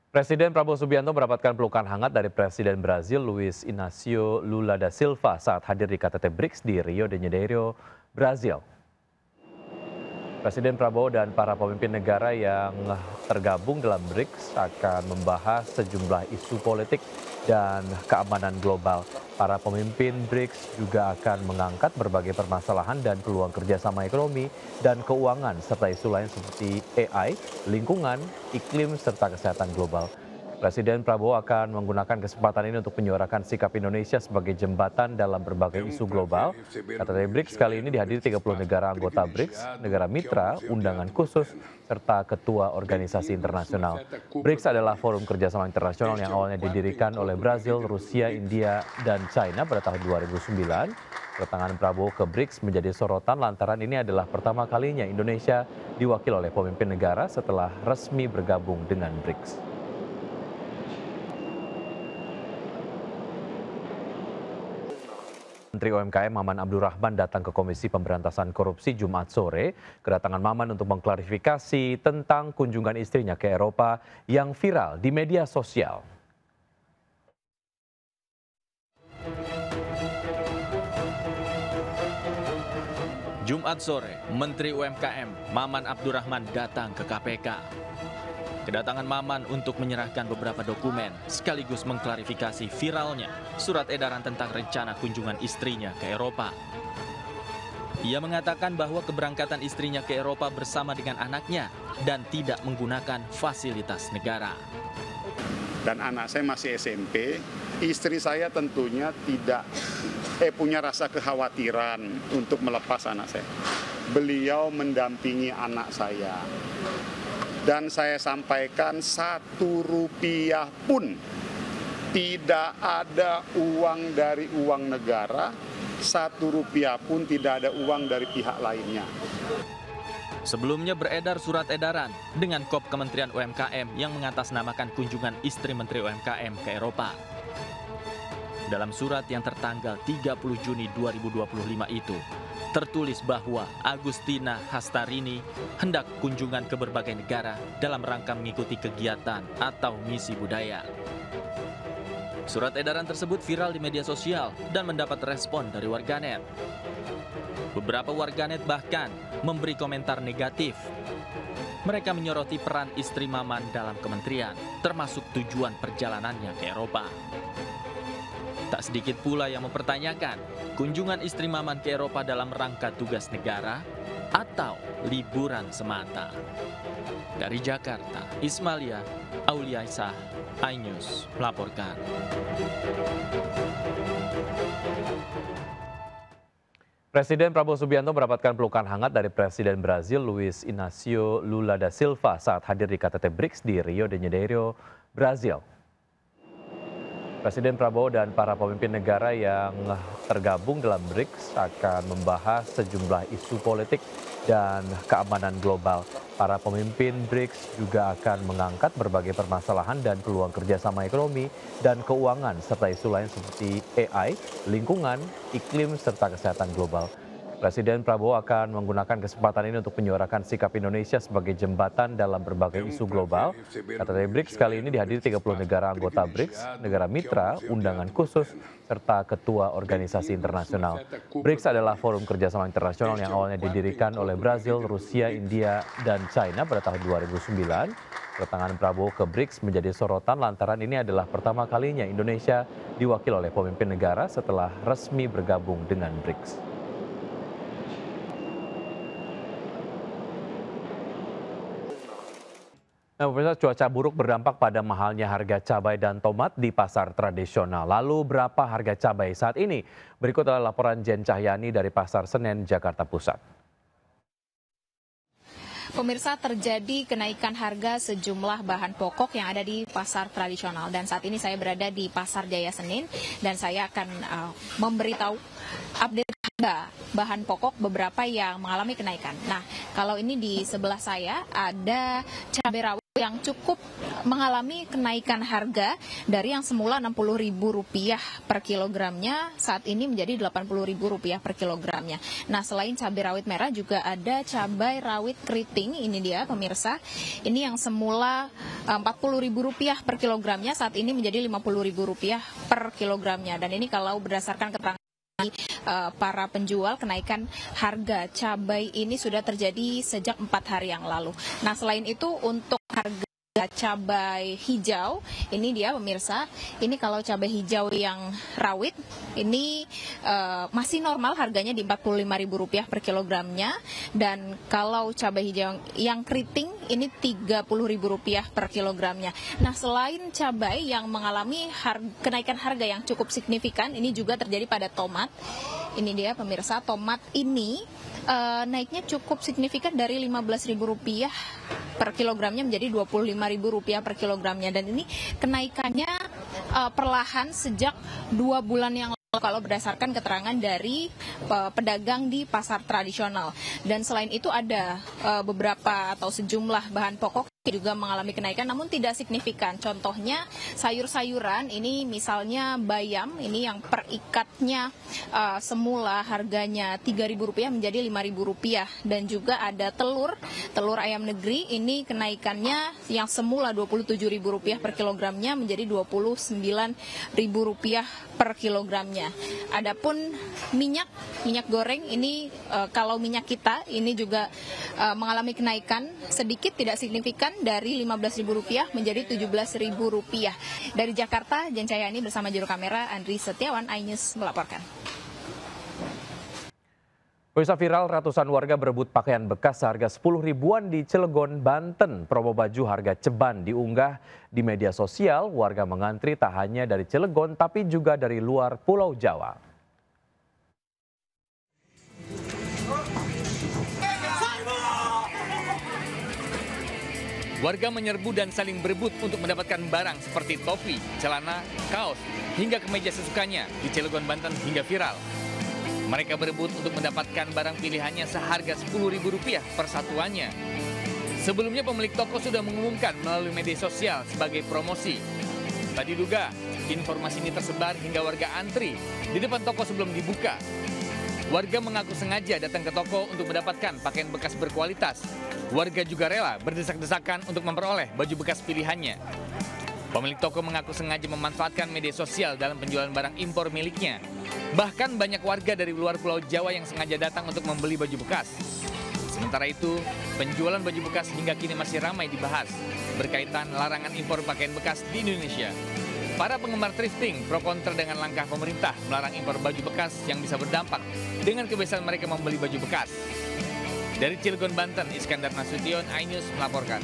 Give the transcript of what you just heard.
Presiden Prabowo Subianto mendapatkan pelukan hangat dari Presiden Brazil Luiz Inácio Lula da Silva saat hadir di KTT BRICS di Rio de Janeiro, Brazil. Presiden Prabowo dan para pemimpin negara yang tergabung dalam BRICS akan membahas sejumlah isu politik dan keamanan global. Para pemimpin BRICS juga akan mengangkat berbagai permasalahan dan peluang kerjasama ekonomi dan keuangan serta isu lain seperti AI, lingkungan, iklim, serta kesehatan global. Presiden Prabowo akan menggunakan kesempatan ini untuk menyuarakan sikap Indonesia sebagai jembatan dalam berbagai isu global. KTT BRICS kali ini dihadiri 30 negara anggota BRICS, negara mitra, undangan khusus, serta ketua organisasi internasional. BRICS adalah forum kerjasama internasional yang awalnya didirikan oleh Brazil, Rusia, India, dan China pada tahun 2009. Kedatangan Prabowo ke BRICS menjadi sorotan lantaran ini adalah pertama kalinya Indonesia diwakili oleh pemimpin negara setelah resmi bergabung dengan BRICS. Menteri UMKM Maman Abdurrahman datang ke Komisi Pemberantasan Korupsi Jumat sore. Kedatangan Maman untuk mengklarifikasi tentang kunjungan istrinya ke Eropa yang viral di media sosial. Jumat sore, Menteri UMKM Maman Abdurrahman datang ke KPK. Kedatangan Maman untuk menyerahkan beberapa dokumen sekaligus mengklarifikasi viralnya surat edaran tentang rencana kunjungan istrinya ke Eropa. Ia mengatakan bahwa keberangkatan istrinya ke Eropa bersama dengan anaknya dan tidak menggunakan fasilitas negara. Dan anak saya masih SMP, istri saya tentunya tidak punya rasa kekhawatiran untuk melepas anak saya. Beliau mendampingi anak saya. Dan saya sampaikan 1 rupiah pun tidak ada uang dari uang negara, 1 rupiah pun tidak ada uang dari pihak lainnya. Sebelumnya beredar surat edaran dengan kop Kementerian UMKM yang mengatasnamakan kunjungan istri Menteri UMKM ke Eropa. Dalam surat yang tertanggal 30 Juni 2025 itu, tertulis bahwa Agustina Hastarini hendak kunjungan ke berbagai negara dalam rangka mengikuti kegiatan atau misi budaya. Surat edaran tersebut viral di media sosial dan mendapat respon dari warganet. Beberapa warganet bahkan memberi komentar negatif. Mereka menyoroti peran istri Maman dalam kementerian, termasuk tujuan perjalanannya ke Eropa. Tak sedikit pula yang mempertanyakan kunjungan istri Maman ke Eropa dalam rangka tugas negara atau liburan semata. Dari Jakarta, Ismalia Auliaisah, iNews melaporkan. Presiden Prabowo Subianto mendapatkan pelukan hangat dari Presiden Brazil Luiz Inácio Lula da Silva saat hadir di KTT BRICS di Rio de Janeiro, Brazil. Presiden Prabowo dan para pemimpin negara yang tergabung dalam BRICS akan membahas sejumlah isu politik dan keamanan global. Para pemimpin BRICS juga akan mengangkat berbagai permasalahan dan peluang kerjasama ekonomi dan keuangan serta isu lain seperti AI, lingkungan, iklim, serta kesehatan global. Presiden Prabowo akan menggunakan kesempatan ini untuk menyuarakan sikap Indonesia sebagai jembatan dalam berbagai isu global. KTT BRICS kali ini dihadiri 30 negara anggota BRICS, negara mitra, undangan khusus, serta ketua organisasi internasional. BRICS adalah forum kerjasama internasional yang awalnya didirikan oleh Brazil, Rusia, India, dan China pada tahun 2009. Kedatangan Prabowo ke BRICS menjadi sorotan lantaran ini adalah pertama kalinya Indonesia diwakili oleh pemimpin negara setelah resmi bergabung dengan BRICS. Nah, pemirsa, cuaca buruk berdampak pada mahalnya harga cabai dan tomat di pasar tradisional. Lalu berapa harga cabai saat ini? Berikut adalah laporan Jen Cahyani dari Pasar Senen, Jakarta Pusat. Pemirsa, terjadi kenaikan harga sejumlah bahan pokok yang ada di pasar tradisional. Dan saat ini saya berada di Pasar Jaya Senin dan saya akan memberitahu update bahan pokok beberapa yang mengalami kenaikan. Nah, kalau ini di sebelah saya ada cabai rawit yang cukup mengalami kenaikan harga dari yang semula Rp60.000 per kilogramnya, saat ini menjadi Rp80.000 per kilogramnya. Nah, selain cabai rawit merah juga ada cabai rawit keriting, ini dia pemirsa, ini yang semula Rp40.000 per kilogramnya, saat ini menjadi Rp50.000 per kilogramnya. Dan ini kalau berdasarkan keterangan para penjual, kenaikan harga cabai ini sudah terjadi sejak 4 hari yang lalu. Nah, selain itu untuk harga cabai hijau, ini dia pemirsa, ini kalau cabai hijau yang rawit, ini masih normal harganya di Rp45.000 per kilogramnya, dan kalau cabai hijau yang keriting, ini Rp30.000 per kilogramnya. Nah, selain cabai yang mengalami kenaikan harga yang cukup signifikan, ini juga terjadi pada tomat. Ini dia pemirsa, tomat ini naiknya cukup signifikan dari Rp15.000 per kilogramnya menjadi Rp25.000 per kilogramnya, dan ini kenaikannya perlahan sejak 2 bulan yang lalu kalau berdasarkan keterangan dari pedagang di pasar tradisional. Dan selain itu ada beberapa atau sejumlah bahan pokok juga mengalami kenaikan namun tidak signifikan. Contohnya sayur-sayuran, ini misalnya bayam, ini yang per ikatnya semula harganya Rp3.000 menjadi Rp5.000, dan juga ada telur ayam negeri, ini kenaikannya yang semula Rp27.000 per kilogramnya menjadi Rp29.000 per kilogramnya. Adapun minyak goreng ini kalau minyak kita ini juga mengalami kenaikan sedikit tidak signifikan dari Rp15.000 menjadi Rp17.000. Dari Jakarta, Jen Cahyani bersama juru kamera Andri Setiawan, iNews melaporkan. Pemirsa, viral ratusan warga berebut pakaian bekas seharga 10 ribuan di Cilegon, Banten. Promo baju harga ceban diunggah di media sosial. Warga mengantri tak hanya dari Cilegon tapi juga dari luar Pulau Jawa. Warga menyerbu dan saling berebut untuk mendapatkan barang seperti topi, celana, kaos, hingga kemeja sesukanya di Cilegon, Banten hingga viral. Mereka berebut untuk mendapatkan barang pilihannya seharga Rp10.000 per satuannya. Sebelumnya pemilik toko sudah mengumumkan melalui media sosial sebagai promosi. Tak diduga, informasi ini tersebar hingga warga antri di depan toko sebelum dibuka. Warga mengaku sengaja datang ke toko untuk mendapatkan pakaian bekas berkualitas. Warga juga rela berdesak-desakan untuk memperoleh baju bekas pilihannya. Pemilik toko mengaku sengaja memanfaatkan media sosial dalam penjualan barang impor miliknya. Bahkan banyak warga dari luar Pulau Jawa yang sengaja datang untuk membeli baju bekas. Sementara itu, penjualan baju bekas hingga kini masih ramai dibahas berkaitan larangan impor pakaian bekas di Indonesia. Para penggemar thrifting pro kontra dengan langkah pemerintah melarang impor baju bekas yang bisa berdampak dengan kebiasaan mereka membeli baju bekas. Dari Cilegon, Banten, Iskandar Nasution, iNews melaporkan.